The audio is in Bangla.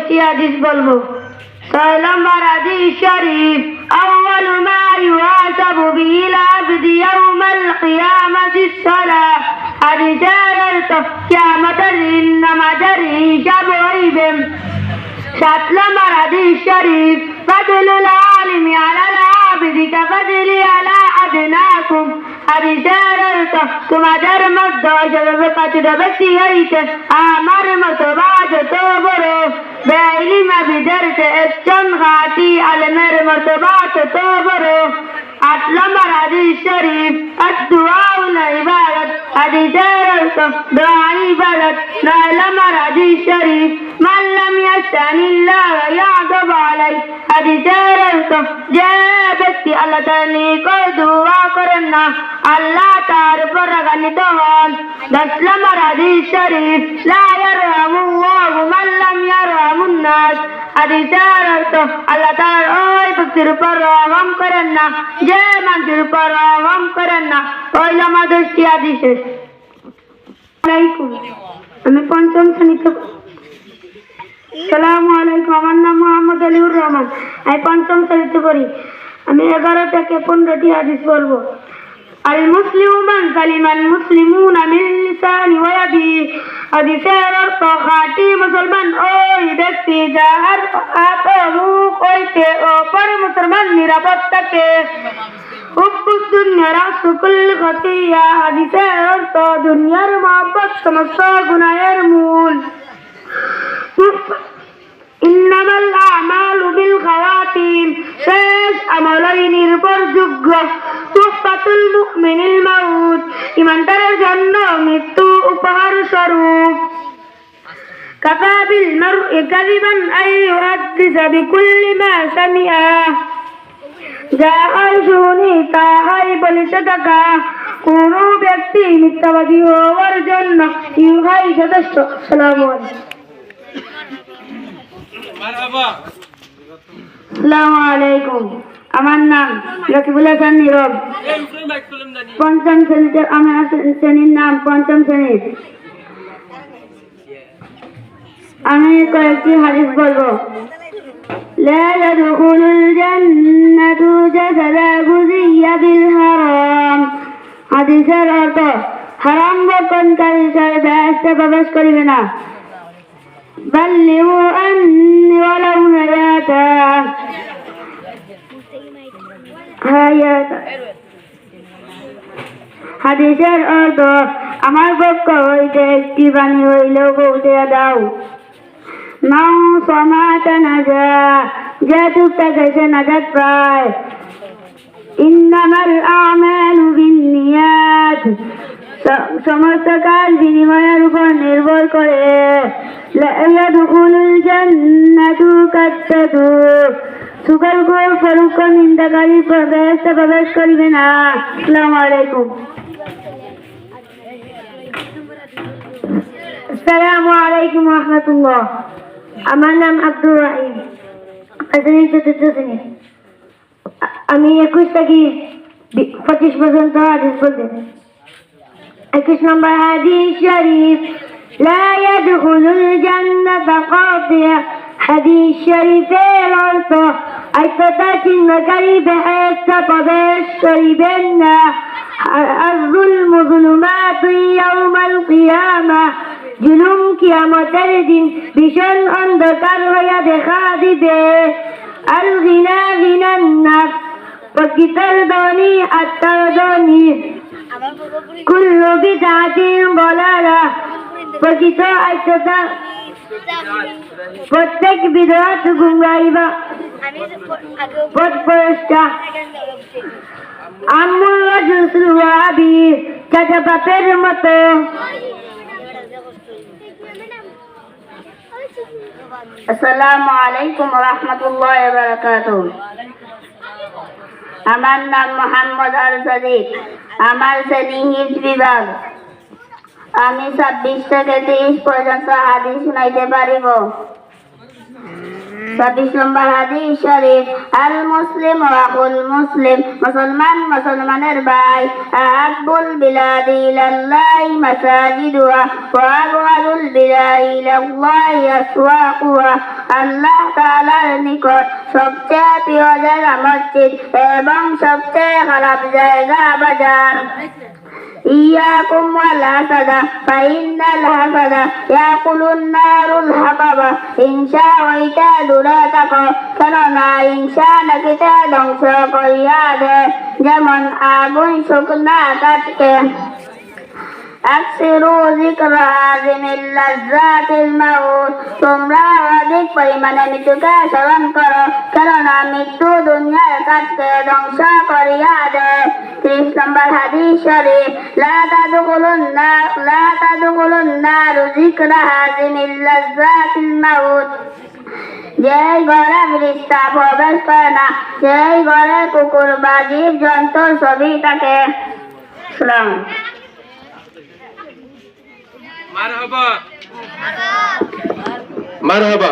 10টি হাদিস বলবো। 6 নম্বর হাদিস শরীফ, আউয়ালু মা ইউহাসাবু বিহিল আবদু ইয়াউমাল কিয়ামাতি সালাহ। হাদিসের অর্থ কিয়ামতের দিন নামাজের হিসাব হইবে। 7 নম্বর হাদিস শরীফ, ফাদলুল আলিমি আলাল আবিদি কাফাদলি আলা আদনাকুম। হাদিসের অর্থ তোমাদের মধ্যে সর্বপ্রথম ব্যক্তি হইতে আমার মতো বা যত বড় বেইলিম আবিদের একজন খাঁটি আলেমের মর্তবা তত বড়। 8 নম্বর হাদিস শরীফ, আদ-দুআউ ইবাদত। হাদিসের অর্থ দোয়া ইবাদত। 9 নম্বর হাদিস শরীফ, মান লাম ইয়াস্তানিল্লাহ ইয়াগব আলাই। হাদিসের অর্থ যে ব্যক্তি আল্লাহ তাআলার নিকট দোয়া করেন না আল্লাহ তার উপর রাগান্বিত হন। 10 নম্বর হাদিস শরীফ, লা ইয়ারহামুল্লাহু মান লাম ইয়ারহামুন নাস। হাদিসের অর্থ আল্লাহ তাআলা ওই ব্যক্তির উপর রহম করেন না যে মানুষের উপর রহম করেন না। ওই আমার 10টি হাদিস। আমি পঞ্চম শ্রেণীতে। আসসালামু আলাইকুম, আমার নাম মোহাম্মদ আলিউর রহমান, আমি পঞ্চম শ্রেণীতে পড়ি। আমি 11 থেকে 15টি হাদিস বলবো। আল মুসলিমু মান সালিমাল মুসলিমুনা মিন লিসানি ওয়া ইয়াদিহি। হাদিসের অর্থ খাঁটি মুসলমান ওই ব্যক্তি যার হাত ও মুখ হইতে অপর মুসলমান নিরাপদ থাকে। হুব্বুদ দুনিয়া রাসু কুল্লি খাতিয়া। হাদিসের অর্থ দুনিয়ার মহব্বত সমস্ত গুনাহের মূল। ইন্নামাল আমালু বিল খাওয়াতিম। শেষ আমলই নির্ভরযোগ্য। তুহফাতুল মুমিনিল মাউত। ইমানদারের জন্য মৃত্যু উপহার স্বরূপ। কাফা বিল মারই কাযিবান আন ইউহাদ্দিসা বিকুল্লি মা সামিআ। যাহাই শুনি তাহাই বলিতে থাকা। কোন ব্যক্তি মিথ্যাবাদী হওয়ার জন্য ইহাই যথেষ্ট। আসসালামু আলাইকুম। আসসালামু আলাইকুম, আমার নাম রকিবুল হাসান নীরব, পঞ্চম শ্রেণীতে। আমার শ্রেণীর নাম পঞ্চম শ্রেণী। আমি কয়েকটি হাদিস বলবো। লা ইয়াদখুলুল জান্নাতু জাসাদা গুযিয়া বিল হারাম। হাদিসের অর্থ হারাম বর্জনকারী বেহেশতে প্রবেশ করিবে না। বাল্লিগু আন্নি ওয়ালাউ হায়াতা। হাদিসের অর্থ আমার পক্ষ হইতে একটি বাণী হইলেও পৌঁছে দাও। নাও সমাতা নাজা, যে চুপটা গেছে নাজাত পায়। ইন্নামাল আমালু বিন্নিয়াত। সমস্ত কাজ বিনিময়ের উপর নির্ভর করে। লা ইয়াদখুলুল জান্নাতু কাত্তাতু। সুকলকর ফরুক নিন্দাকারী বেহেশতে প্রবেশ করিবে না। আসসালামু আলাইকুম। আসসালামু আলাইকুম ওয়া রাহমাতুল্লাহ। আমার নাম আব্দুর রহিম, চতুর্থ শ্রেণী। আমি 21 থেকে 25 পর্যন্ত হাদিস বলতে। 21 নম্বর হাদিস শরীফ, লা ইয়াদখুলুল জান্নাতা কাতিয়া। হাদিস শরীফের অর্থ আইততা চিহ্নকারী বেহেশতে প্রবেশ করিবেন না। আয-যুলমু যুলুমাতু ইয়াউমাল কিয়ামাহ। জুলুম কিয়ামতের দিন ভীষণ অন্ধকার হইয়া দেখা দিবে। আল গিনা গিনান নাফস। প্রকৃতির ধনী আত্মার ধনী। কুল্লু বিদআতিন দালালা। প্রকৃত আইততা প্রত্যেক বিদআত গুমরাহি বা পথভ্রষ্টা। আম্মুর রাজুল ওয়া আবি। চাচা বাপের মতো। আসসালামু আলাইকুম ওয়া রাহমাতুল্লাহি ওয়া বারাকাতুহু। আমার নাম মোহাম্মদ আল সাদিক, আমার শ্রেণী হিফজ বিভাগ। আমি 26 থেকে 30 পর্যন্ত হাদিস শুনাইতে পারিব। 26 নম্বর হাদিস শরীফ, আল মুসলিম আকুল মুসলিম, মুসলমান মুসলমানের ভাই, আহাব্বুল বিলাদি ইলাল্লাহি মাসাজিদুহা ওয়া আবগাদুল বিলাদি ইলাল্লাহি আসওয়াকুহা। আল্লাহ তাআলার নিকট সবচেয়ে প্রিয় জায়গা মসজিদ এবং সবচেয়ে খারাপ জায়গা বাজার। ইয়াকুম ওয়াল হাসাদা ফাইন্নাল হাসাদা ইয়াকুলুন নারুল হাতাবা। হিংসা হইতে দূরে থাকো, কেননা হিংসা নাকিতে ধ্বংস করিয়া দেয়, যেমন আগুন শুকনা কাঠকে। আকসিরু যিকরা হাযিমিল লাযযাতিল মাউত। তোমরা অধিক পরিমাণে মৃত্যুকে স্মরণ করো, কেননা মৃত্যু দুনিয়ার কাজকে ধ্বংস করিয়া দেয়। 30 নম্বর হাদিস শরীফ, লা তাদখুলুন নার যিকরা হাযিমিল লাযযাতিল মাউত। যেই ঘরে ফেরেশতা প্রবেশ করে না, সেই ঘরে কুকুর বা জীব জন্তুর ছবি থাকে। সালাম। মারহাবা মারহাবা।